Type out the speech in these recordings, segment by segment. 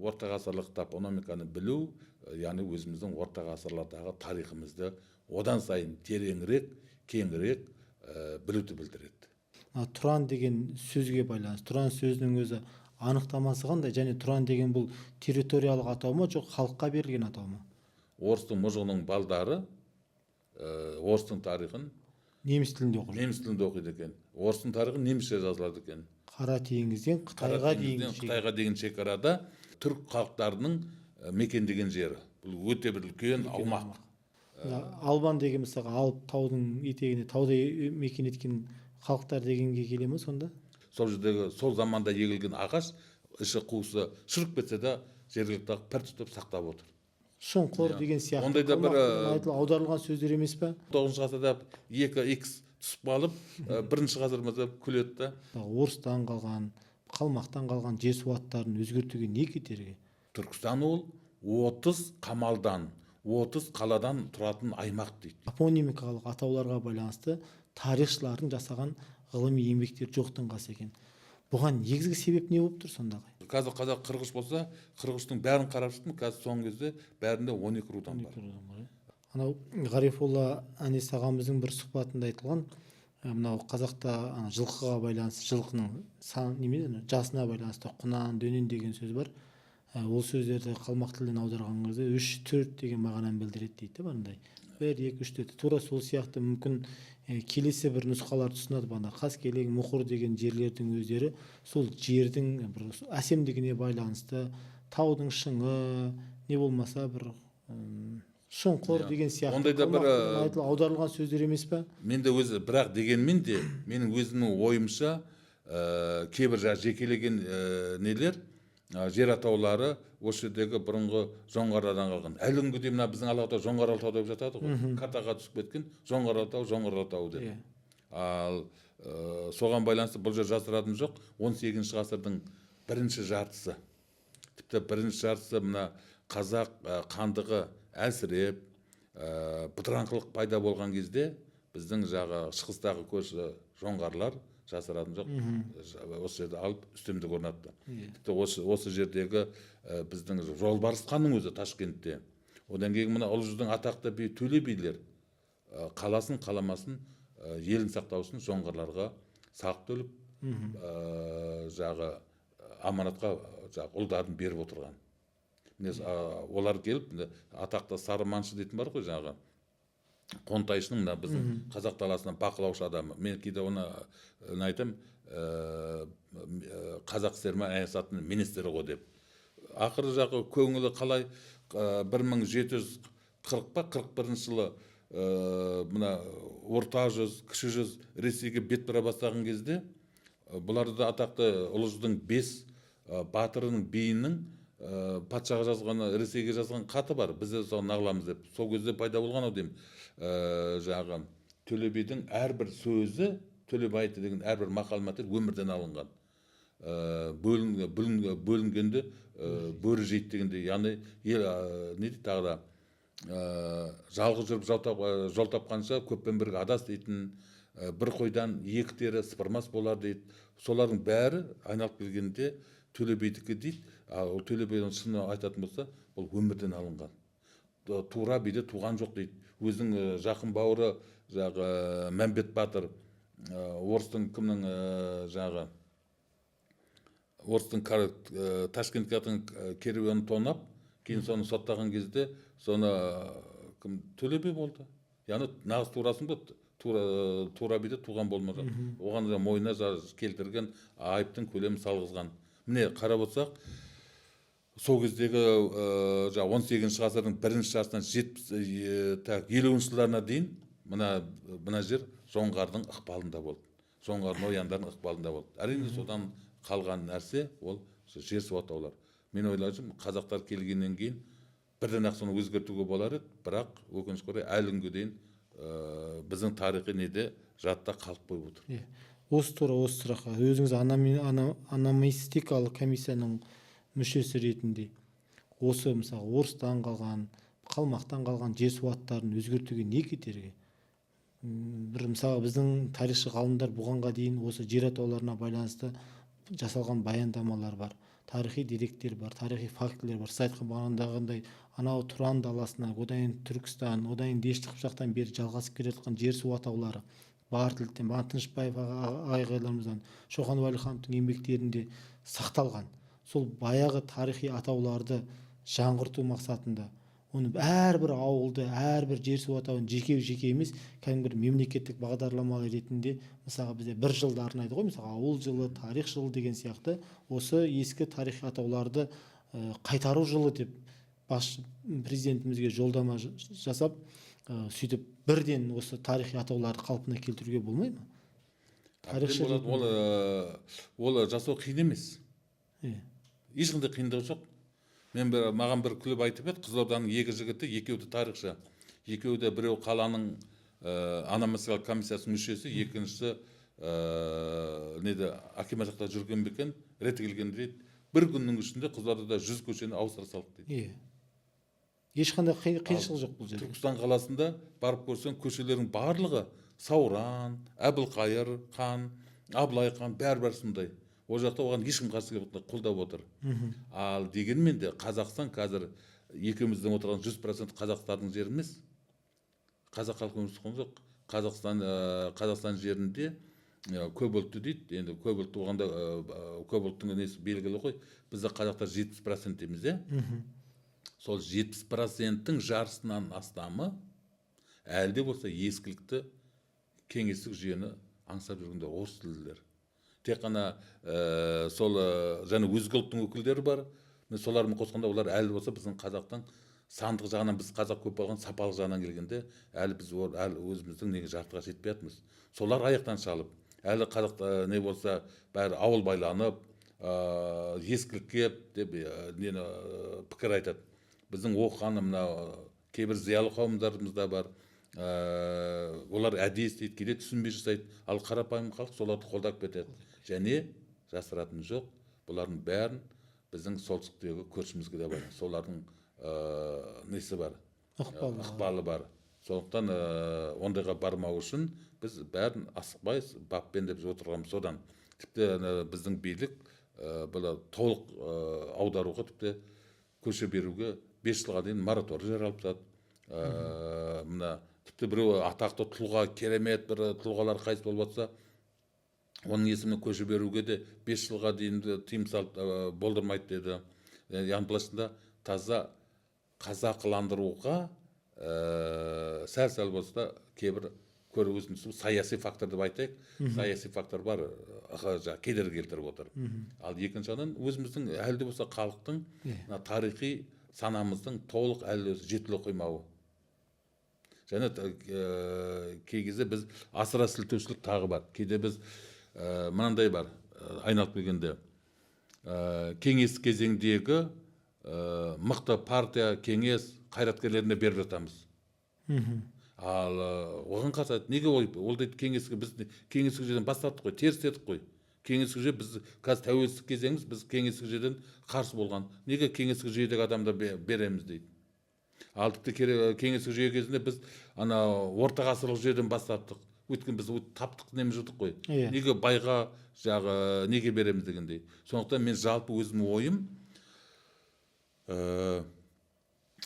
орта ғасырлық топономиканы білу, яғни өзіміздің орта ғасырлардағы тарихымызды одан сайын тереңірек, кеңірек білуді білдіреді. Тұран деген сөзге байланысты. Тұран сөзінің өзі анықтамасы қандай? Және Тұран деген бұл территориялық атау ма, жоқ халыққа берілген атау ма? Орыстың мұжығының балдары орыстың тарихын неміс тілінде оқиды екен. Орыстың тарихы немісше жазылады екен. Қара теңізден Қытайға дейін шекарада түрік халықтарының мекендеген жері. Бұл өте бір үлкен аумақ. Албан деген мысалы алып таудың етегіне, тауда мекен еткен халықтар дегенге келе ме сонда? Сол жердегі сол заманда егілген ағаш іші қуысы шіріп кетсе де жергілікті пір тұтып сақтап отыр. Шұңқыр деген сияқты. Ондай да бір аударылған сөздер емес пе? 9 ғасырда 2x түсіп қалып, 1-ші ғасырымызда күледі да. Орыстан қалған, қалмақтан қалған жесуаттарын өзгертуге не кедергі? Түркістан ол 30 қамалдан, 30 қаладан тұратын аймақ дейді. Топонимикалық атауларға байланысты тарихшылардың жасаған ғылыми еңбектер жоқтың қасы екен. Бұған негізгі себеп не болып тұр сондағы? Қазір қазақ қырғыш болса, қырғыштың бәрін қарап шықтым, қазір соңғы кезде бәрінде 12 рудан бар. Анау Ғарифолла Әнес ағамыздың бір сұхбатында айтылған, мынау қазақта жылқыға байланысты, жылқының жасына байланысты құнан, дөнен деген сөз бар. Ол сөздерді қалмақ тілінен аударған кезде 3-4 деген мағынаны білдіреді дейді барындай. 1-2-3 тура сол сияқты мүмкін келесі бір нұсқалар тұсынады. Қаскелең, Мұқыр деген жерлердің өздері сол жердің бір әсемдігіне байланысты, таудың шыңы, не болмаса бір шұңқыр деген сияқты аударылған сөздер емес пе? Менде өзі бірақ дегенмен де менің өзімнің ойымша кейбір жекелеген нелер, жер атаулары осы жердегі бұрынғы Жоңғаралардан қалған. Әлі күнге дейін мына біздің Алатау Жоңғар Алатау деп жатады ғой. Картаға түсіп кеткен Жоңғар Алатау деп. Ал соған байланысты бұл жер жасыратыны жоқ. 18-ші ғасырдың бірінші жартысы. Тіпті бірінші жартысы мына қазақ хандығы әлсіреп, бытыраңқылық пайда болған кезде біздің шығыстағы көрші жоңғарлар жасыратын жоқ, осы жерді алып үстемдік орнатты. Тіпті осы жердегі біздің Жолбарыс ханның өзі Ташкентте. Одан кейін мына ұлы жүздің атақты би Төле билер қаласын қаламасын елін сақтау үшін жоңғарларға салық төлеп, аманатқа ұлдарын беріп отырған. Олар келіп, атақты Сарыманшы дейтін бар ғой, Қонтайшының біздің қазақ даласынан бақылаушы адамы. Мен кейде оны айтам, қазақ істері саясатының министрі ғой деп. Ақыры көңілі қалай 1740-41 жылы мына орта жүз, кіші жүз Ресейге бет бұра бастаған кезде, бұларды атақты ұлы жүздің 5 батырының биінің патшаға жазған, Ресейге жазған хаты бар, біз соны нағыламыз деп. Сол кезде пайда болған ау деймін. Төле бидің әрбір сөзі, Төле би айтты деген әрбір мақал-мәтел өмірден алынған. Бөлінгенде бөрі жейді дегенде, яғни не дейді тағы да, жалғыз жүріп жол тапқанша көппен бірге адас дейтін, бір қойдан 2 тері сыпырмас болар дейді. Солардың бәрі айналып келгенде Төле бидікі дейді. Ал Төле бидің шыны айтатын болса, ол өмірден алынған. Тура биде туған жоқ дейді. Өзінің жақын бауыры Мәмбет батыр, орыстың Ташкентке керуенін тонап, кейін соны соттаған кезде, соны Төле би болды. Яғни нағыз турасын болды. Тура биде туған болмаған. Оған мойнына келтірген айыптың көлемін салғызған. Міне қарап отырсақ, сол кездегі 18-ші ғасырдың бірінші жартысынан 50-ші жылдарына дейін мына жер жоңғардың ықпалында болды. Жоңғар нояндардың ықпалында болды. Әрине содан қалған нәрсе ол жер су атаулар. Мен ойлаймын, қазақтар келгеннен кейін бірден ақ соны өзгертуге болар еді, бірақ өкінішке орай әлі күнге дейін біздің тарихи неде жадта қалып қойып отыр. Осы сұраққа өзіңіз аномистикалық комиссияның мүшесі ретінде осы мысалы орыстан қалған, қалмақтан қалған жесуаттарын өзгертуге не кедергі? Бір мысалы біздің тарихшы ғалымдар бұғанға дейін осы жер атауларына байланысты жасалған баяндамалар бар. тарихи деректер бар, тарихи фактілер бар. Сіз айтқан бағандағындай анау Тұран даласынан, одан Түркістан, одан Дешті Қыпшақтан бері жалғасып келе жатқан жер су атаулары бар тілден, бағана Тынышпаев ағайламыздан, Шоқан Уәлихановтың еңбектерінде сақталған. Сол баяғы тарихи атауларды жаңғырту мақсатында оны әрбір ауылды, әрбір жер су атауын жеке емес, кәдімгі мемлекеттік бағдарламалар ретінде, мысалға бізде бір жылды арнайды ғой, мысалға ауыл жылы, тарих жылы деген сияқты, осы ескі тарихи атауларды қайтару жылы деп президентімізге жолдама жасап, сөйтіп бірден осы тарихи атауларды қалпына келтіруге болмай ма? Тарихшы ол жасау қиын емес. Ешқандай қиындығы жоқ. Маған бір күліп айтып еді, Қызылорданың екі жігіті, екеуі де тарихшы. Екеуі де біреу қаланың аномастикалық комиссиясының мүшесі, екіншісі акимат жақта жүрген бекен, реті келген дейді, бір күннің ішінде Қызылордада 100 көшені ауыстыра салдық дейді. Ешқандай қиыншылық жоқ бұл жерде. Түркістан қаласында барып көрсең, көшелердің барлығы Сауран, Әбілқайыр хан, Абылай хан, бәрі сондай. Ол жақта оған ешкім қарсы келіп қолдап отыр. Ал дегенмен де Қазақстан қазір екеуміздің отырған 100% Қазақстанның жері емес. Қазақ халқы өмір сүрген жоқ. Қазақстан жерінде көп ұлтты дейді. Енді көп ұлтты болғанда көп ұлттың несі белгілі ғой. Бізде қазақтар 70% дейміз, сол 70%-тің жарысынан астамы әлде болса ескілікті кеңестік жүйені аңсап жүргендер орыс тілділер. Тек қана сол және өзге ұлттың өкілдері бар. Солармен қосқанда олар әлі болса біздің қазақтың сандық жағынан, біз қазақ көп болған, сапалық жағынан келгенде әлі біз өзіміздің неге жартыға жетпей жатырмыз. Солар аяқтан шалып, әлі қазақта не болса бәрі ауыл байланып, ескілікке деп пікір айтады. Біздің оқыған мына кейбір зиялы қауымдарымыз да бар. Олар әдейі істейді, кейде түсінбей жасайды, ал қарапайым халық соларды қолдап кетеді. Және жасыратын жоқ, бұлардың бәрін біздің солтүстіктегі көршімізге де бар. Солардың несі бар, ықпалы бар. Сондықтан ондайға бармау үшін біз бәрін асықпай баппен деп отырғанбыз. Содан тіпті біздің билік толық аударуға, тіпті көше беруге 5 жылға дейін мораторий жариялап тастады. Мына тіпті біреу атақты тұлға, керемет бір тұлғалар қайтыс болып жатса, оның есімін көше беруге де 5 жылға дейін тыйым салып болдырмайды деді. Яғни былайша таза қазақыландыруға сәл болса кейбір саяси фактор деп айтайық, саяси фактор бар, кедергі келтіріп отыр. Ал екінші жағынан өзіміздің әлде болса халықтың тарихи санамыздың толық әлі жетіле қоймауы. Және кей кезде біз асыра сілтеушілік тағы бар. Кейде біз мынандай бар, айналып келгенде кеңестік кезеңдегі мықты партия, кеңес қайраткерлеріне беріп жатамыз. Ал оған қатысады, неге ол дейді кеңестік, біз кеңестік жерден бас тарттық қой, теріс дедік қой. Кеңестік жүйе, біз қазір тәуелсіздік кезеңіміз, біз кеңестік жүйеден қарсы болған. Неге кеңестік жүйедегі адамды береміз дейді. Ал тіпті кеңестік жүйе кезінде біз орта ғасырлық жүйеден бас тарттық. Өйткені біз таптық неміз жүрдік қой. Неге байға неге береміз дегендей. Сондықтан мен жалпы өзім ойым,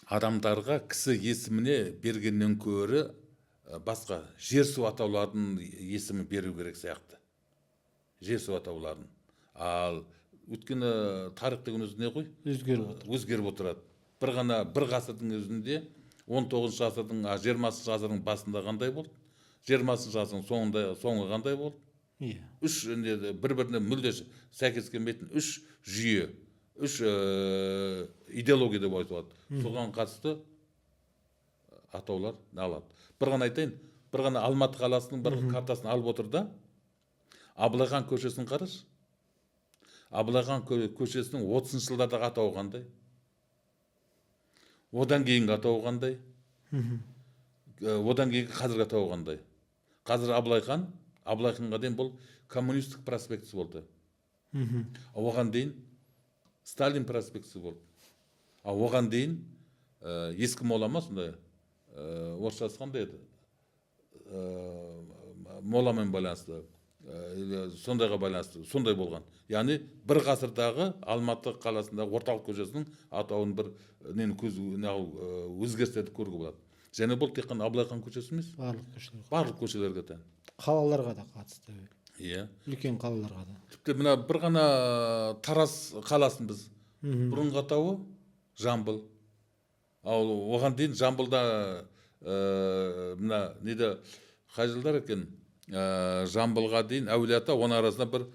адамдарға кісі есіміне бергеннен көрі басқа жер су атаулардың есімі беру керек сияқты. Жер су атауларын. Ал өйткені тарих деген өзі не ғой? Өзгеріп отырады. Бір ғасырдың өзінде 19 ғасырдың, 20 ғасырдың басында қандай болды? 20 ғасырдың соңы қандай болды? Үш бір-біріне мүлде сәйкес келмейтін үш жүйе, үш идеология деп айтылады. Соған қатысты атаулар алады. Бір ғана айтайын, бір ғана Алматы қаласының бір картасын алып отыр да, Абылай хан көшесін қараш. Абылай хан көшесінің 30 жылдардағы атауы қандай? Одан кейінгі атауы қандай? Одан кейінгі қазіргі атауы қандай? Қазір Абылай ханға дейін бұл коммунистік проспектісі болды. Оған дейін Сталин проспектісі болды. Оған дейін ескі мола ма сондай? Орысшасы қандай еді? Моламен байланысты. сондайға байланысты сондай болған. Яғни бір ғасырдағы Алматы қаласындағы орталық көшесінің атауын бір өзгерістерді көруге болады. Және бұл тек қана Абылай хан көшесі емес, барлық көшелерге тән. Қалаларға да қатысты. Иә. Үлкен қалаларға да. Тіпті мына бір ғана Тараз қаласын біз бұрынғы атауы Жамбыл. Ал оған дейін Жамбылда мына неде қай жылдар екен, Жамбылға дейін Әулиеата, оның арасында бір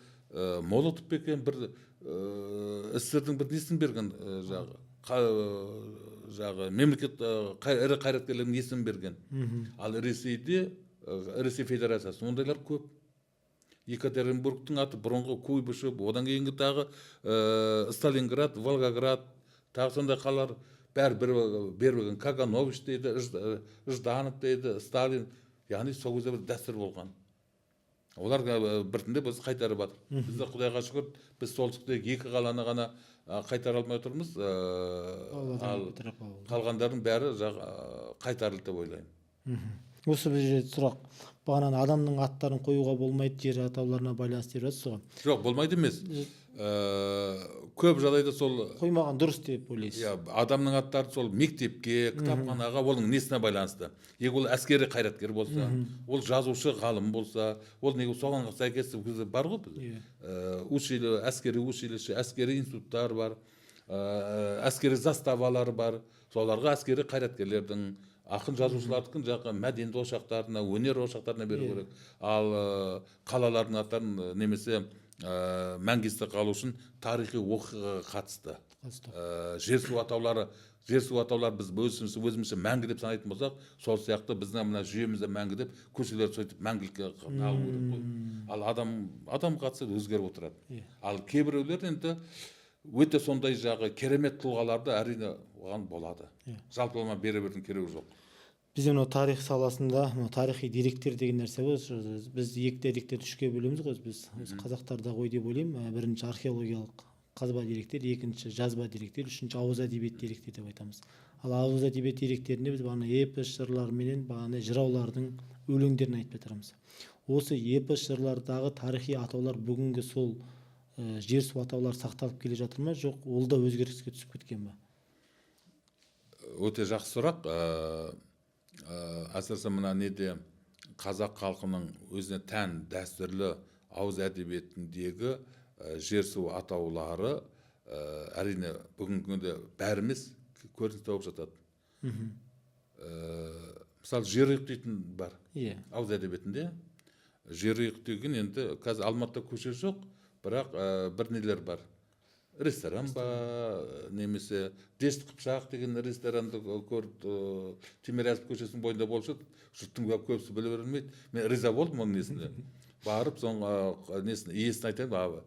Молотов екен, бір СССР-дің бір несін берген, жағы мемлекет ірі қайраткерлердің есімін берген. Ал Ресейде, Ресей Федерациясы ондайлар көп. Екатеринбургтың аты бұрынғы Куйбышев, одан кейінгі тағы Сталинград, Волгоград, тағы сондай қалалар бәрі берілген. Каганович дейді, Жданов дейді, Сталин. Яғни сол кезде бір дәстүр болған. Олар біртіндеп біз қайтарып жатыр. Бізді Құдайға шүкір, біз солтүстіктегі 2 қаланы ғана қайтара алмай отырмыз. Ал қалғандардың бәрі қайтарылды деп ойлаймын. Осы бір жерде сұрақ. Бағанан адамның аттарын қоюға болмайды, жер атауларына байланысты деп жатсыз ғой. Жоқ, болмайды емес. Көп жағдайда сол қоймаған дұрыс деп ойлайсыз. Адамның аттары сол мектепке, кітапханаға, оның несіне байланысты. Егер ол әскери қайраткер болса, ол жазушы, ғалым болса, ол неге соған сәйкес бар ғой бізде. Әскери училище, әскери институттар бар, әскери заставалар бар. Соларға әскери қайраткерлердің, ақын жазушылардың жақын мәдениет ошақтарына, өнер ошақтарына беру керек. Ал қалалардың аттарын немесе мәңгесте қалу үшін тарихи оқиғаға қатысты. Жер су атаулары біз өзімізше мәңгі деп санайтын болсақ, сол сияқты біздің мына жүйемізде мәңгі деп көшелер сөйтіп мәңгілікке алу керек қой. Ал адам қатысы өзгеріп отырады. Ал кейбіреулер енді өте сондай жағы керемет тұлғаларды әрине оған болады. Жалпылама бере бердің керегі жоқ. Бізде мынау тарих саласында тарихи деректер деген нәрсе бар. Біз 2 деректерді 3-ке бөлеміз ғой. Біз қазақтарда ғой деп ойлаймын. Бірінші археологиялық қазба деректер, екінші жазба деректер, үшінші ауыз әдебиет деректер деп айтамыз. Ал ауыз әдебиет деректерінде біз бағана эпос жырлар менен бағана жыраулардың өлеңдерін айтып жатырмыз. Осы эпос жырлардағы тарихи атаулар бүгінгі сол жер су атаулар сақталып келе жатыр ма, жоқ, ол да өзгеріске түсіп кеткен ба? Өте жақсы сұрақ. Әсіресе мына неде қазақ халқының өзіне тән дәстүрлі ауыз әдебиетіндегі жер су атаулары әрине бүгінгі күнде бәріміз көрініс тауып жатады. Мысалы, жерұйық дейтін бар. Ауыз әдебиетінде жерұйық деген енді қазір Алматыда көше жоқ, бірақ бір нелер бар. Ресторан ба, немесе Дешті Қыпшақ деген ресторанды көріп, Тимирязев көшесінің бойында болшы, жұрттың көбісі біле бермейді. Мен риза болдым оның несінде. Барып, соң несін иесін айтайын,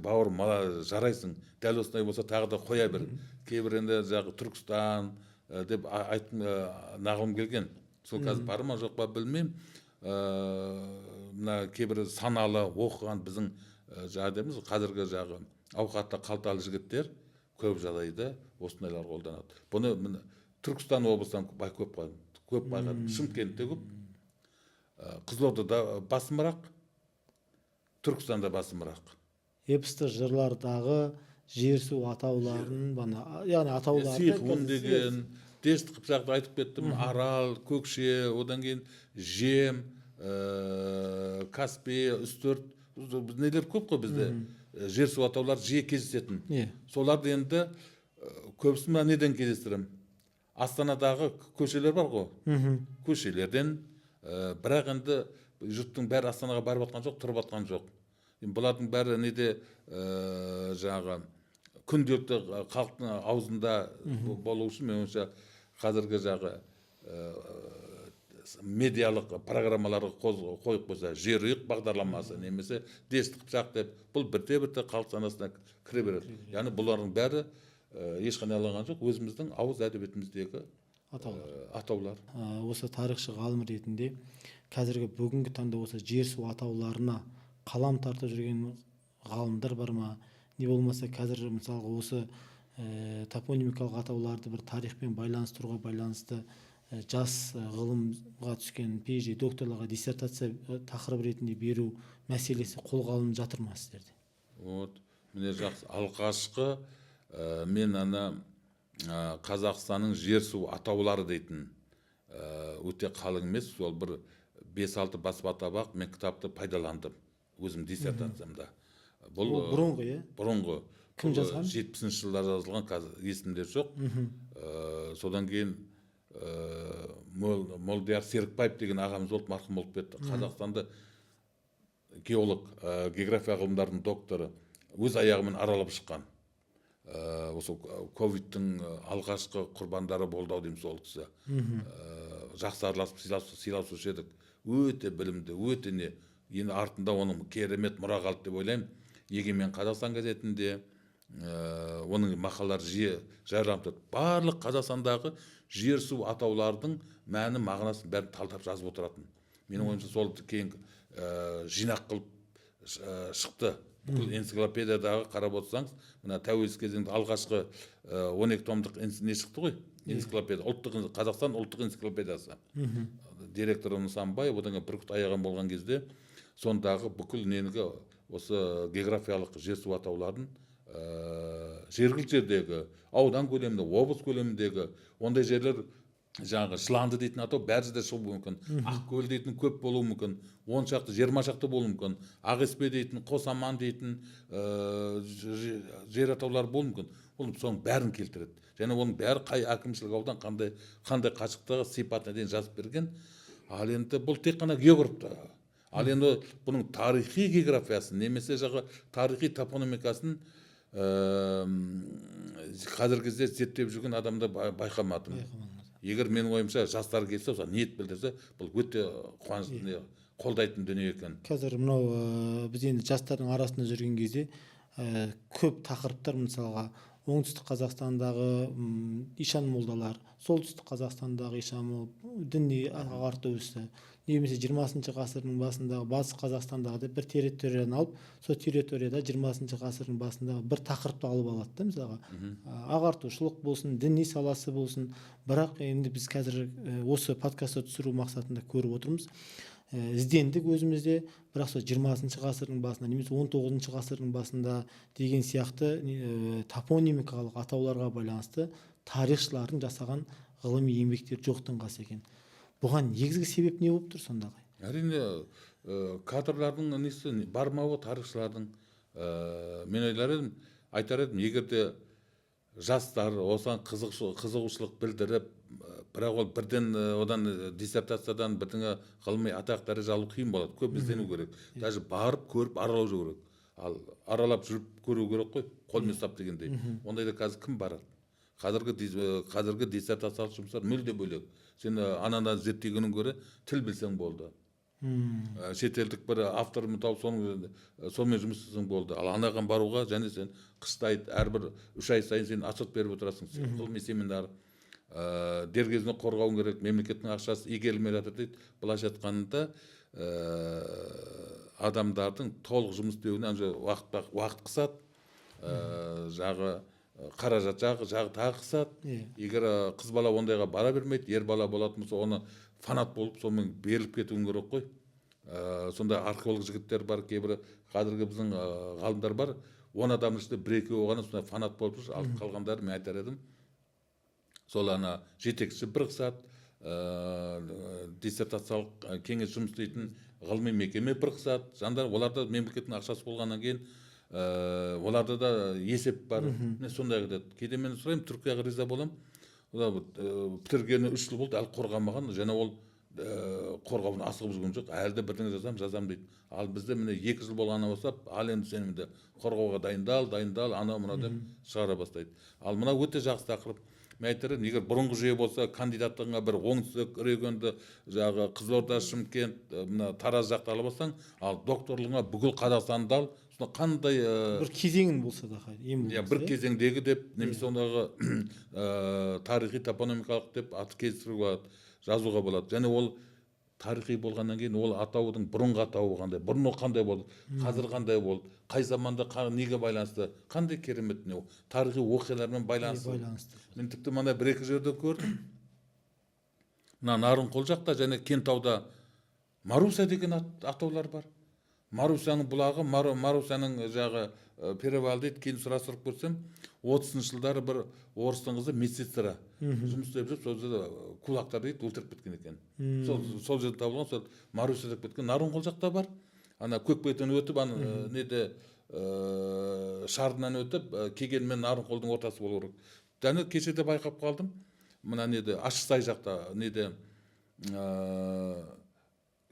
бауырым, мала жарайсың, дәл осындай болса тағы да қоя бер. Кейбір енді жағы Түркістан деп нағылым келген. Сол қазір бар ма жоқ па білмеймін. Мына кейбір саналы оқыған біздің жағдайымыз қазіргі жағы ауқатты қалталы жігіттер көп жағдайда осындайлар қолданады. Бұны Түркістан облысынан көп байқадым. Шымкентте көп, Қызылордада басымырақ, Түркістанда басымырақ. Эпосты жырлардағы жер су атауларын, яғни атауларды Сейхун деген, Дешті Қыпшақты айтып кеттім, Арал, Көкше, одан кейін Жем, Каспий, Үстірт, нелер көп қой бізде. Жер су атаулар жиі кездесетін. Соларды енді көбісін мен неден кездестірем? Астанадағы көшелер бар ғой. Көшелерден, бірақ енді жұрттың бәрі Астанаға барып атқан жоқ, тұрып атқан жоқ. Бұлардың бәрі неде жаңағы күнделікті халықтың аузында болу үшін мен ойымша қазіргі жағы медиалық программаларға қойып қойса, жерұйық бағдарламасы немесе Дешті Қыпшақ деп, бұл бірте-бірте халық санасына кіре береді. Яғни бұлардың бәрі ешқандай алынған жоқ, өзіміздің ауыз әдебиетіміздегі атаулар. Осы тарихшы ғалым ретінде қазіргі бүгінгі таңда осы жер су атауларына қалам тартып жүрген ғалымдар бар ма? Не болмаса қазір мысалға осы топонимикалық атауларды бір тарихпен байланыстыруға байланысты жас ғылымға түскен PhD докторларға диссертация тақырып ретінде беру мәселесі қолға алынып жатыр ма сіздерде? Вот міне жақсы. Алғашқы мен Қазақстанның жер су атаулары дейтін өте қалың емес, сол бір 5-6 баспа табақ мен кітапты пайдаландым өзім диссертациямда. Бұл бұрынғы, иә? Бұрынғы. Кім жазған? 70-ші жылдарда жазылған, қазір есімде жоқ. Содан кейін Молдияр Серікбаев деген ағамыз болды, марқұм болып кетті. Қазақстанда геолог, география ғылымдарының докторы, өз аяғымен аралап шыққан. Осы ковидтің алғашқы құрбандары болды ау деймін сол кісі. Жақсы араласып сыйласушы едік. Өте білімді, өте не. Енді артында оның керемет мұра қалды деп ойлаймын. Егемен Қазақстан газетінде оның мақалалары жиі жарияланып тұрады. Барлық Қазақстандағы жер су атаулардың мәні, мағынасын бәрін талдап жазып отыратын. Менің ойымша сол кейін жинақ қылып шықты. Бүкіл энциклопедиядағы қарап отырсаңыз, мына тәуелсіз кезеңде алғашқы 12 томдық не шықты ғой? Энциклопедия, Қазақстан ұлттық энциклопедиясы. Директоры Нысанбай, одан кейін Бүркіт Аяған болған кезде, сондағы бүкіл ненгі осы географиялық жер су атауларын жергілікті жердегі, аудан көлемінде, облыс көлеміндегі ондай жерлер, жаңағы Шыланды дейтін атау бәрі де шығуы мүмкін. Ақкөл дейтін көп болуы мүмкін. 10 шақты, 20 шақты болуы мүмкін. Ақеспе дейтін, Қосаман дейтін жер атаулар болуы мүмкін. Ол соның бәрін келтіреді. Және оның бәрі қай әкімшілік аудан қандай қашықтығы сипатына дейін жазып берген. Ал енді бұл тек қана географта. Ал енді бұның тарихи географиясын, немесе жағы тарихи топонимикасын қазіргі кезде зерттеп жүрген адамды байқамадым. Егер менің ойымша жастар келсе, ниет білдірсе, бұл өте қуанышты, қолдайтын дүние екен. Қазір мынау біз енді жастардың арасында жүрген кезде көп тақырыптар, мысалға оңтүстік Қазақстандағы ишан молдалар, солтүстік Қазақстандағы ишан діни ағарту ісі, немесе 20 ғасырдың басындағы батыс Қазақстандағы бір территорияны алып, сол территорияда 20 ғасырдың басындағы бір тақырыпты алып алады да, мысалға ағартушылық болсын, діни саласы болсын. Бірақ енді біз қазір осы подкастты түсіру мақсатында көріп отырмыз. Іздендік өзімізде, бірақ сол 20 ғасырдың басында, немесе 19 ғасырдың басында деген сияқты топонимикалық атауларға байланысты тарихшылардың жасаған ғылыми еңбектер жоқтың қасы екен. Бұған негізгі себеп не болып тұр сондағы? Әрине, кадрлардың несі бармауы тарихшылардың. Мен айтар едім, егер де жастар осыған қызығушылық білдіріп, бірақ ол бірден одан диссертациядан бірдеңе ғылыми атақ дәреже алу қиын болады. Көп іздену керек. Даже барып көріп аралау керек. Ал аралап жүріп көру керек қой, қолмен ұстап дегендей. Ондайда қазір кім барады? Қазіргі диссертациялық жұмыстар мүлде бөлек. Сен анадан зерттегенін көре тіл білсең болды. Шетелдік бір авторын тауып сонымен жұмыс істесең болды. Ал анаған баруға, және сен қыстайды, әрбір 3 ай сайын сен отчет беріп отырасың. Ғылыми семинар дер кезінде қорғауың керек, мемлекеттің ақшасы игерілмей жатыр дейді. Былайша айтқанда адамдардың толық жұмыс істеуіне уақыт қысады. Жағы қаражат жағы тағы қысады. Егер қыз бала ондайға бара бермейді, ер бала болатын болса, оны фанат болып сонымен беріліп кетуің керек қой. Сонда археолог жігіттер бар, кейбір қазіргі біздің ғалымдар бар, 10 адамның ішінде 1-2 ғана сондай фанат болып жүр. Ал қалғандары мен айтар едім, сол жетекші бір қысады, диссертациялық кеңес жұмыс істейтін ғылыми мекеме бір қысады. Жандар, оларда мемлекеттің ақшасы болғаннан кейін оларда да есеп бар. Сондай кетеді. Кейде мен сұраймын, Түркияға риза боламын. Бітіргені 3 жыл болды, әлі қорғамаған, және ол қорғауын асығып жүрген жоқ. Әлі де бірдеңе жазам дейді. Ал бізде міне 2 жыл болғаны болса, ал енді сен қорғауға дайындал, анау мынау деп шығара бастайды. Ал мына өте жақсы тақырып. Мен айтар едім, егер бұрынғы жүйе болса, кандидаттығыңа бір оңтүстік регионды, жағы Қызылорда, Шымкент, мына Тараз жақты алып алсаң, ал докторлығыңа бүкіл Қазақстанды ал, қандай бір кезеңін болса да бір кезеңдегі деп, немесе ондағы тарихи топонимикалық деп аты кездестіруге болады, жазуға болады. Және ол тарихи болғаннан кейін ол атаудың бұрынғы атауы қандай, бұрын ол қандай болды, қазір қандай болды, қай заманда неге байланысты, қандай керемет не, тарихи оқиғалармен байланысты. Мен тіпті мына 1-2 жерде көрдім. мына Нарынқол жақта және Кентауда Маруся деген атаулар бар. Марусяның бұлағы, Марусяның жағы перевал дейді. Кейін сұрастырып көрсем, 30-шы жылдары бір орыстың қызы медсестра жұмыс істеп жүріп, сол жерде кулактар дейді, өлтіріп кеткен екен. Сол жерде табылған, сол Маруся деп кеткен. Нарынқол жақта бар. Ана Көкбайдан өтіп, неде шардынан өтіп, келгенмен Нарынқолдың ортасы болу керек. Және кешеде байқап қалдым. Мына неде Ашсай жақта неде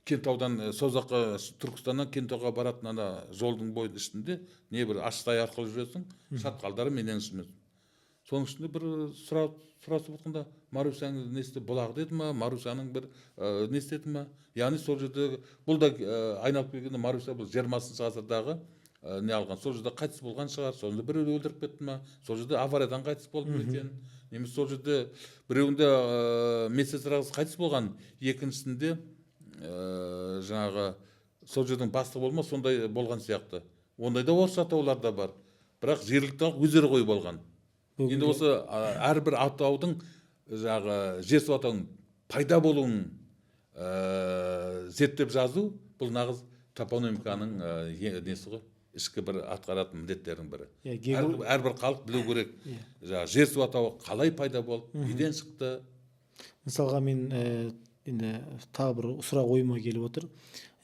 Кентаудан Созаққа, Түркістаннан Кентауға баратын ана жолдың бойы ішінде не бір Ашсай арқылы жүресің, шатқалдары менен ішіміз. Соның ішінде бір сұрасып отқанда Марусяның несі бұлақ деді ма, Марусяның бір несі деді ма. Яғни сол жерде бұл да айналып келгенде Маруся бұл 20-шы ғасырдағы не алған. Сол жерде қайтыс болған шығар, сол жерде біреуді өлтіріп кетті ма, сол жерде авариядан қайтыс болды ма екен. Немесе сол жерде біреуінде медсестра қайтыс болған, екіншісінде жаңағы сол жердің бастығы болма, сондай болған сияқты. Ондайда осы атаулар да бар. Бірақ жергілікті өздері қойып алған. Енді осы әрбір атаудың жаңағы жер су атауының пайда болуын зерттеп жазу, бұл нағыз топонимиканың несі ғой, ішкі бір атқаратын міндеттердің бірі. Әрбір халық білу керек. Жер су атауы қалай пайда болды, неден шықты. Мысалға мен енді тағы бір сұрақ ойыма келіп отыр.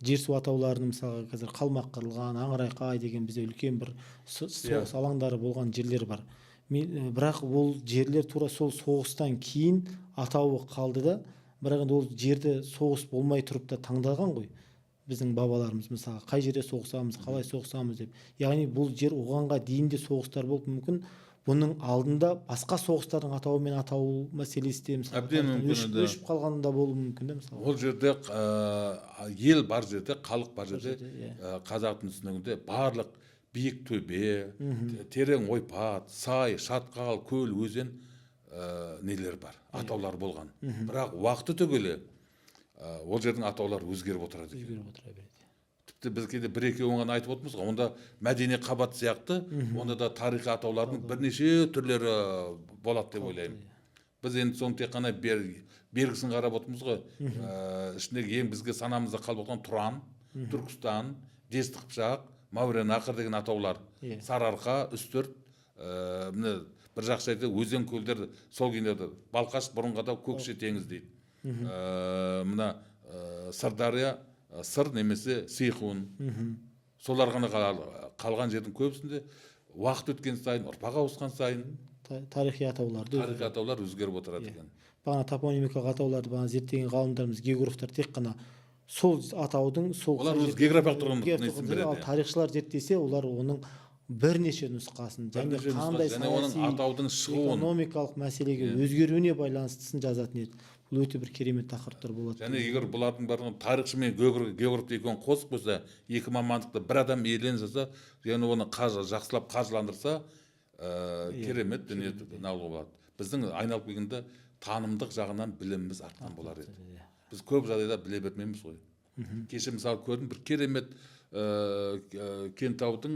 Жер су атауларының мысалға қазір Қалмақ қырылған, Аңырайқай деген бізде үлкен бір соғыс алаңдары болған жерлер бар. Бірақ ол жерлер тура сол соғыстан кейін атауы қалды да, бірақ ол жерді соғыс болмай тұрып та таңдаған ғой. Біздің бабаларымыз мысалы қай жерде соғысамыз, қалай соғысамыз деп. Яғни бұл жер оғанға дейін де соғыстар болып мүмкін. Бұның алдында басқа соғыстардың атауымен атау мәселесі де мысалы өшіп қалғанда болуы мүмкін де мысалы. Ол жерде ел бар жерде, халық бар жерде, қазақтың түсінігінде барлық биік төбе, терең ойпат, сай, шатқал, көл, өзен нелер бар, атаулар болған. Бірақ уақыты түгелі ол жердің атаулары өзгеріп отырады екен. Тіпті біз кейде бір-екеуін ғана айтып отырмыз ғой, онда мәдени қабат сияқты, онда да тарихи атаулардың бірнеше түрлері болады деп ойлаймын. Біз енді соны тек қана белгісін қарап отырмыз ғой. Ішіндегі ең бізге санамызда қалып отқан Тұран, Түркістан, Десті Қыпшақ, Мауреннахр деген атаулар. Сарыарқа, Үстірт, бір жақсы айтты, өзен көлдер сол күйінде. Балқаш бұрынғада Көкше теңіз дейді. Мына Сырдария, Сыр немесе Сейхун. Солар ғана қалған жердің көбісінде уақыт өткен сайын, ұрпақ ауысқан сайын тарихи атаулар өзгеріп отырады екен. Бағана топонимикалық атауларды зерттеген ғалымдарымыз, географтар тек қана сол атаудың олар өз географиялық тұрғындық береді. Ал тарихшылар зерттесе, олар оның бірнеше нұсқасын және қандай саяси, экономикалық мәселеге өзгеруіне байланыстысын жазатын еді. Бұл өте бір керемет тақырыптар болады. Және егер бұлардың барлығын тарихшы мен географ екеуін қосып қойса, екі мамандықты бір адам иелене жазса, және оны жақсылап қаржыландырса, керемет дүние алуға болады. Біздің айналып келгенде танымдық жағынан біліміміз артқан болар еді. Біз көп жағдайда біле бермейміз ғой. Кеше мысалы көрдім, бір керемет Кентаудың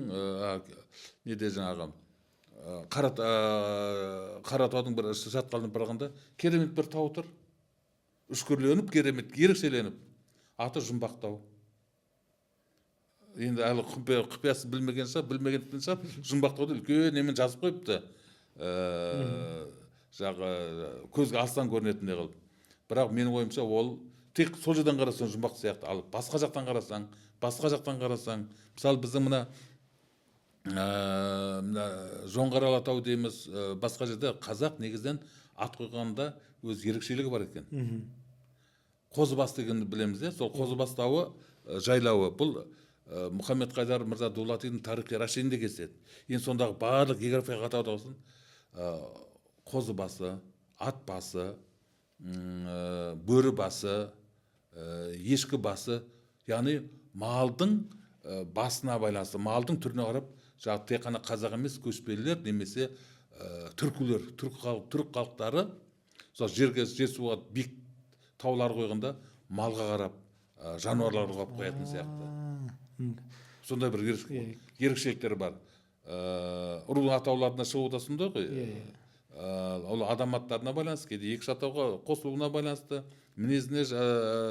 неде жаңағы Қаратаудың бір шатқалына барғанда керемет бір тау тұр. Үшкірленіп, керемет, ерекшеленіп. Аты Жұмбақ тау. Енді әлі құпиясы білмеген шығар, Жұмбақ тауды үлкен немен жазып қойыпты. Жағы көзге алыстан көрінетіндей қылып. Бірақ менің ойымша ол тек сол жерден қарасаң Жұмбақ сияқты, ал басқа жақтан қарасаң, мысалы біздің мына Жоңғар Алатау дейміз, басқа жерде қазақ негізден ат қойғанда өз ерекшелігі бар екен. Қозыбас дегенді білеміз, сол Қозыбас тауы жайлауы. Бұл Мұхаммед Қайдар Мырза Дулатидың тарихи рашидінде кездеседі. Енді сондағы барлық географиялық атаудың Қозыбасы, ат басы, бөрі басы, ешкі басы, яғни малдың басына байланысты, малдың түріне қарап, жаңағы тек қана қазақ емес, көшпелілер немесе түркілер, түрік халықтары сол жер суға биік таулар қойғанда малға қарап, жануарларға қойып қоятын сияқты. Сондай бір ерекшеліктері бар. Ру атауларына шығуда сондай ғой. Ол адам аттарына байланысты, кейде екі атауға қосылуына байланысты, мінезіне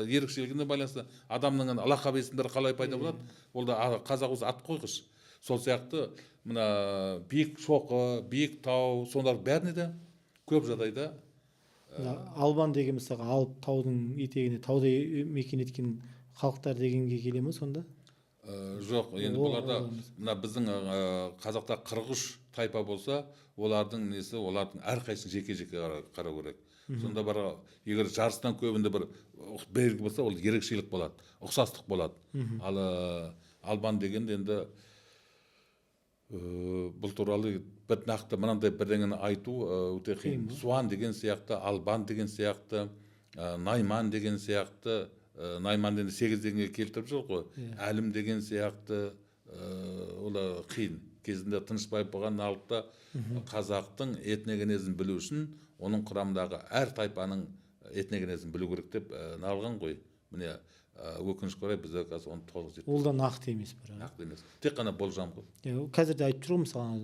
ерекшелігіне байланысты адамның лақап есімдері қалай пайда болады, ол да қазақ өзі ат қойғыш. Сол сияқты мына биік шоқы, биік тау, солар бәріне де көп жағдайда албан деген мысалға алып таудың етегіне тауда мекен еткен халықтар дегенге келе ме сонда? Жоқ, енді бұларда мына біздің қазақта қырғыш тайпа болса, олардың несі, олардың әрқайсысын жеке-жеке қарау керек. Сонда бар, егер жарыстан көбінде бір белгі болса, ол ерекшелік болады, ұқсастық болады. Ал албан деген енді бұл туралы бір нақты мынандай бірдеңені айту өте қиын. Суан деген сияқты, албан деген сияқты, найман деген сияқты, найман енді 8 дегенге келтіріп жүр ғой. Әлім деген сияқты, ол қиын. Кезінде Тынышпаев болған налықта қазақтың этногенезін білу үшін оның құрамындағы әр тайпаның этногенезін білу керек деп налған ғой. Міне өкінішке орай бізде қазір оны толық жеткізбейді. Ол да нақты емес бірақ. Нақты емес. Тек қана болжам ғой. Қазір де айтып жүрмін мысалы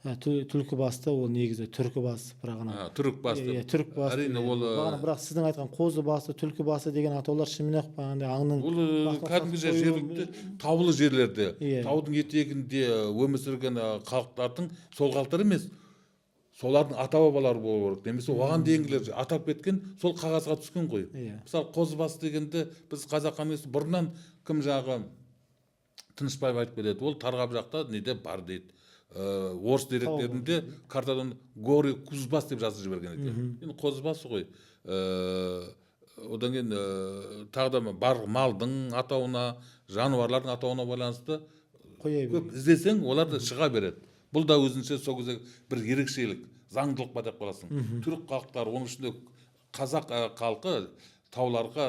түлкі басты ол негізі түркі басы бірақ ана түрік басты. түрік басты. Әрине ол бірақ сіздің айтқан қозы басы, түлкі басы деген атаулар шынымен ақ бағандай аңның ол кәдімгі жергілікті таулы жерлерде, таудың етегінде өмір сүрген халықтардың сол халықтар емес, солардың ата бабалары болу керек. Немесе оған дейінгілер атап кеткен сол қағазға түскен ғой. Мысалы қозы басы дегенде біз қазақ қанысы бұрыннан кім жағы Тынышпаев айтып келеді. Ол Тарғап жақта неде бар дейді. Орыс деректерінде картадан Гори Кузбас деп жазып жіберген екен. Енді қозы басы ғой. Одан кейін тағы да бар малдың атауына, жануарлардың атауына байланысты көп іздесең, олар да шыға береді. Бұл да өзінше сол кезде бір ерекшелік, заңдылық па деп қаласың. Түрік халықтары, оның ішінде қазақ халқы тауларға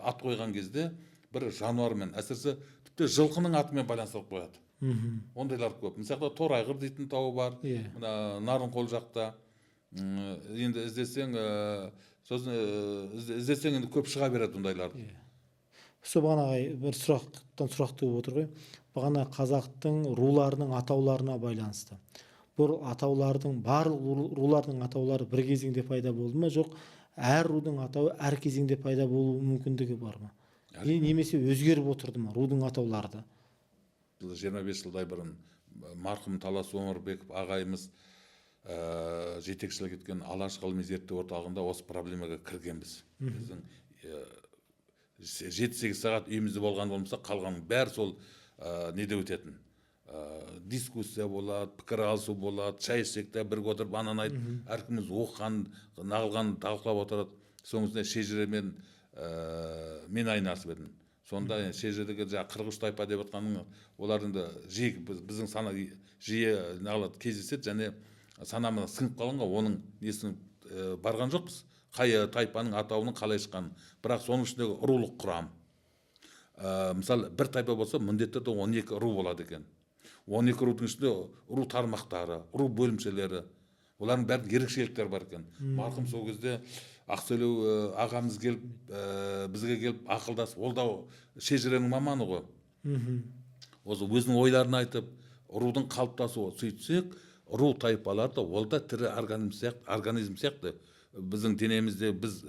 ат қойған кезде бір жануармен, әсіресе тіпті жылқының атымен байланыстырып қояды. Ондайлар көп. Мысалы Торайғыр дейтін тауы бар, мына Нарынқол жақта. Енді іздесең, енді көп шыға береді ондайларды. Сол бағана бір сұрақ туып отыр ғой. Бағана қазақтың руларының атауларына байланысты. Бұл атаулардың барлық рулардың атаулары бір кезеңде пайда болды ма, жоқ әр рудың атауы әр кезеңде пайда болу мүмкіндігі бар ма? Немесе өзгеріп отырды ма рудың атаулары? 25 жылдай бұрын марқұм Талас Омарбеков ағайымыз жетекшілік еткен Алаш ғылыми зерттеу орталығында осы проблемаға кіргенбіз. Біздің 7-8 сағат үйімізде болған болмаса, қалған бәрі сол неде өтетін. Дискуссия болады, пікір алысу болады, шай ішсекте бірге отырып ананы айтып, әркіміз оқыған, нағылған талқылап отырады. Соңында шежіремен мен айналысып едім. Сонда шежіредегі қырғыз тайпа деп жатқаның, олардың да жиі біздің сана жиі нағылады кездеседі, және санамыз сіңіп қалғанға оның несін барған жоқпыз. Қай тайпаның атауының қалай шыққанын. Бірақ соның ішіндегі рулық құрам. Мысалы, бір тайпа болса, міндетті 12 ру болады екен. 12 рудың ішінде ру тармақтары, ру бөлімшелері, олардың бәрінің ерекшеліктері бар екен. Марқұм сол кезде Ақсөлеу ағамыз келіп, бізге келіп ақылдасып, ол да шежіренің маманы ғой. Осы өзінің ойларын айтып, рудың қалыптасуы. Сөйтсек, ру тайпаларды ол да тірі организм сияқты. Біздің денемізде біз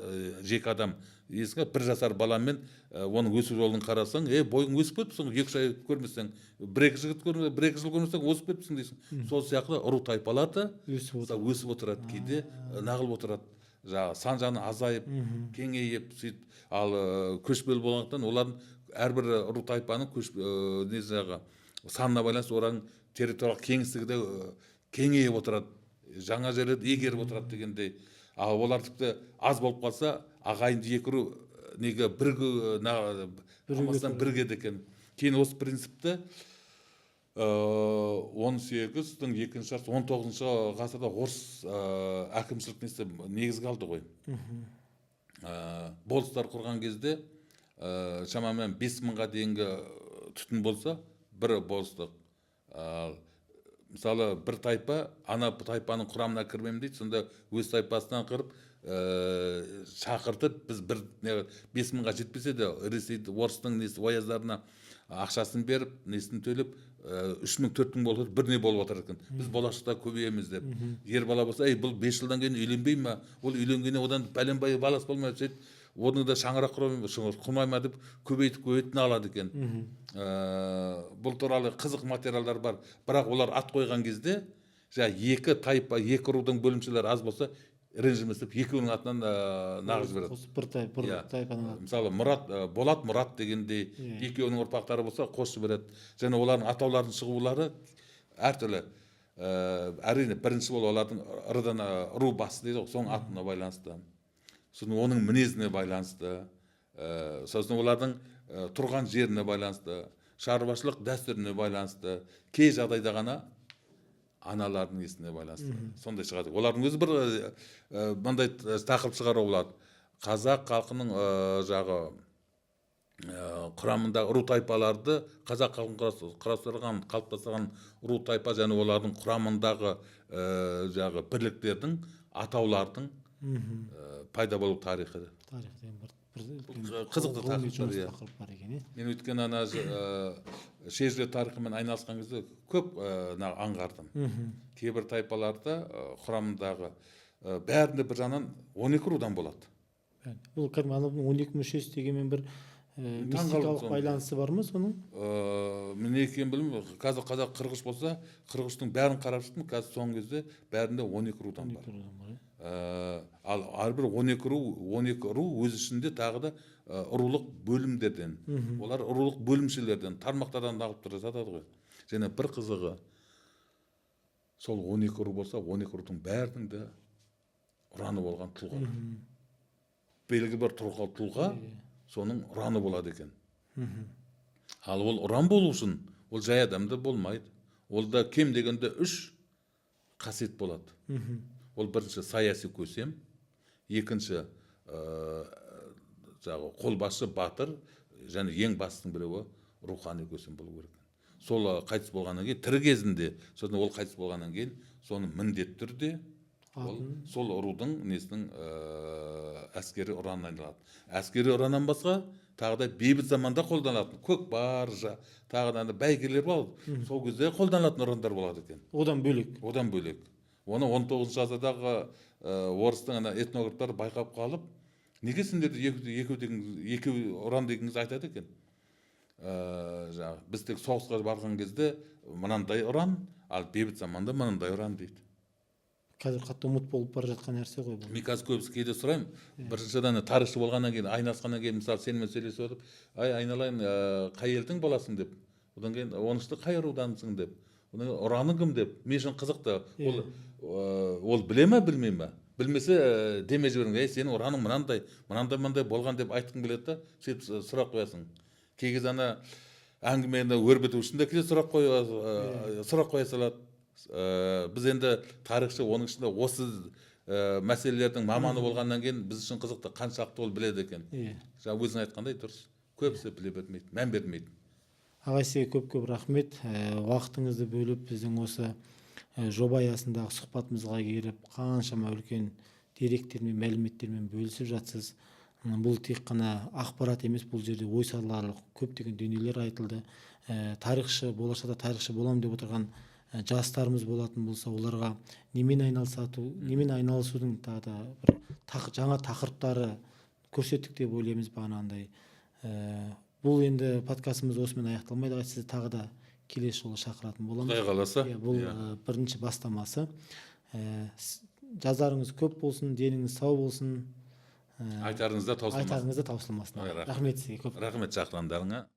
жеке адам есіңе 1 жасар баламен оның өсу жолын қарасаң, бойың өсіп кетіпсің, 2 ай көрмесең, 1-2 жыл көрмесең өсіп кетіпсің дейсің. Сол сияқты ру тайпаларды өсіп отырады, кейде нағылып отырады. Сан жаны азайып, кеңейіп, сөйтіп, ал көшпелі болғандықтан олардың әрбір ру тайпаның санына байланысты олардың территориялық кеңістігі де кеңейіп отырады, жаңа жерлерді игеріп отырады дегендей. Ал олар тіпті аз болып қалса, ағайынды 2 ру неге біргеді екен. Кейін осы принципті 18-дің 2-ші ғасыр, 19-шы ғасырда орыс әкімшілік негізге алды ғой. Болыстар құрған кезде шамамен 5000-ға дейінгі түтін болса, бір болыстық. Мысалы, бір тайпа, ана тайпаның құрамына кірмем дейді, сонда өз тайпасынан қырып, шақыртып, біз 5000-ға жетпесе де, Ресейді, орыстың ояздарына ақшасын беріп, несін төлеп, 3 мың 4 мың болып біріне болып жатыр екен. Біз болашақта көбейеміз деп. Ер бала болса, бұл 5 жылдан кейін үйленбей ма? Ол үйленгеннен одан пәленбай баласы болмай сөйтіп, оны да шаңырақ құрмай ма деп көбейтін алады екен. Бұл туралы қызық материалдар бар. Бірақ олар ат қойған кезде, екі тайпа, екі рудың бөлімшелері аз болса, ренжімесіп екеуінің атынан нағыз береді. Бір тайпаның аты. Мысалы Болат Мұрат дегендей екеуінің ұрпақтары болса қосып береді. Және олардың атаулардың шығулары әртүрлі. Әрине бірінші бол олардың ырыдан ру басы дейді, соның атына байланысты. Сосын оның мінезіне байланысты. Сосын олардың тұрған жеріне байланысты, шаруашылық дәстүріне байланысты, кей жағдайда ғана аналардың есіне байланысты. Сондай шығады. Олардың өзі бір мындай тақырып шығару болады. Қазақ халқының құрамында ру тайпаларды, қазақ халқын құрастырған, қалыптастырған ру тайпа және олардың құрамындағы бірліктердің, атаулардың пайда болу тарихы. Қызықты тақырып бар екен. Мен өткен шежіре тарихымен айналысқан кезде көп аңғардым. Кейбір тайпаларда құрамындағы бәрінде бір жағынан 12 рудан болады. Бұл кәдімгі 12 мүшесі дегенмен бір мистикалық байланысы бар ма соның? Мен не екенін білмеймін. Қазір қазақ қырғыш болса, қырғыштың бәрін қарап шықтым. Қазір соңғы кезде бәрінде 12 рудан бар. Ал әрбір 12 ру өз ішінде тағы да рулық бөлімдерден, олар рулық бөлімшелерден, тармақтардан ағып тұра жатады ғой. Және бір қызығы, сол 12 ру болса, 12 рудың бәрінің де ұраны болған тұлға. Белгі бір тұлға, соның ұраны болады екен. Ал ол ұран болу үшін, ол жай адамда болмайды. Ол да кем дегенде 3 қасиет болады. Ол бірінші саяси көсем, екінші қолбасшы батыр, және ең бастың біреуі рухани көсем болу керек. Сол қайтыс болғаннан кейін, тірі кезінде, сосын ол қайтыс болғаннан кейін, соны міндетті түрде сол рудың несінің әскери ұранына айналады. Әскери ұраннан басқа тағы да бейбіт заманда қолданылатын көкпар, тағы да бәйгелер болады. Сол кезде қолданылатын ұрандар болады екен. Одан бөлек. Одан бөлек. Оны 19 ғасырдағы орыстың этнографтары байқап қалып, неге сендерді екі ұран дегеніңіз айтады екен. Біз тек соғысқа барған кезде мынандай ұран, ал бейбіт заманда мынандай ұран дейді. Қазір қатты ұмыт болып бара жатқан нәрсе ғой бұл. Мен қазір көбісі кейде сұраймын, біріншіден тарихшы болғаннан кейін, айналысқаннан кейін, мысалы сенімен сөйлесіп отырып, айналайын, қай елдің боласың деп, одан кейін онышты қай рудансың деп, ұраның кім деп, мен үшін қызықты. Ол біле ме, білмей ме? Білмесе деме жіберіңіз, сенің ұраның мынандай болған деп айтқың келеді да, сөйтіп сұрақ қоясың. Кей кезде әңгімені өрбіту үшін де кейде сұрақ қоя салады. Біз енді тарихшы, оның ішінде осы мәселелердің маманы болғаннан кейін біз үшін қызықты, қаншақты ол біледі екен. Өзің айтқандай дұрыс, көбісі біле бермейді, мән бермейді. Ағай, сізге көп рахмет. Уақытыңызды бөліп біздің осы жоба аясындағы сұхбатымызға келіп, қаншама үлкен деректермен, мәліметтермен бөлісіп жатсыз. Бұл тек қана ақпарат емес, бұл жерде ой саларлық көптеген дүниелер айтылды. Тарихшы, болашақта тарихшы болам деп отырған жастарымыз болатын болса, оларға немен айналысудың тағы да бір жаңа тақырыптары көрсеттік деп ойлаймыз бағанағындай. Бұл енді подкастымыз осымен аяқталмайды. Сізді тағы да келесі жолы шақыратын боламыз. Құдай қаласа. Бұл бірінші бастамасы. Жазарыңыз көп болсын, деніңіз сау болсын. Айтарыңыз да таусылмасын. Рахмет сізге көп. Рахмет шақырғандарыңа.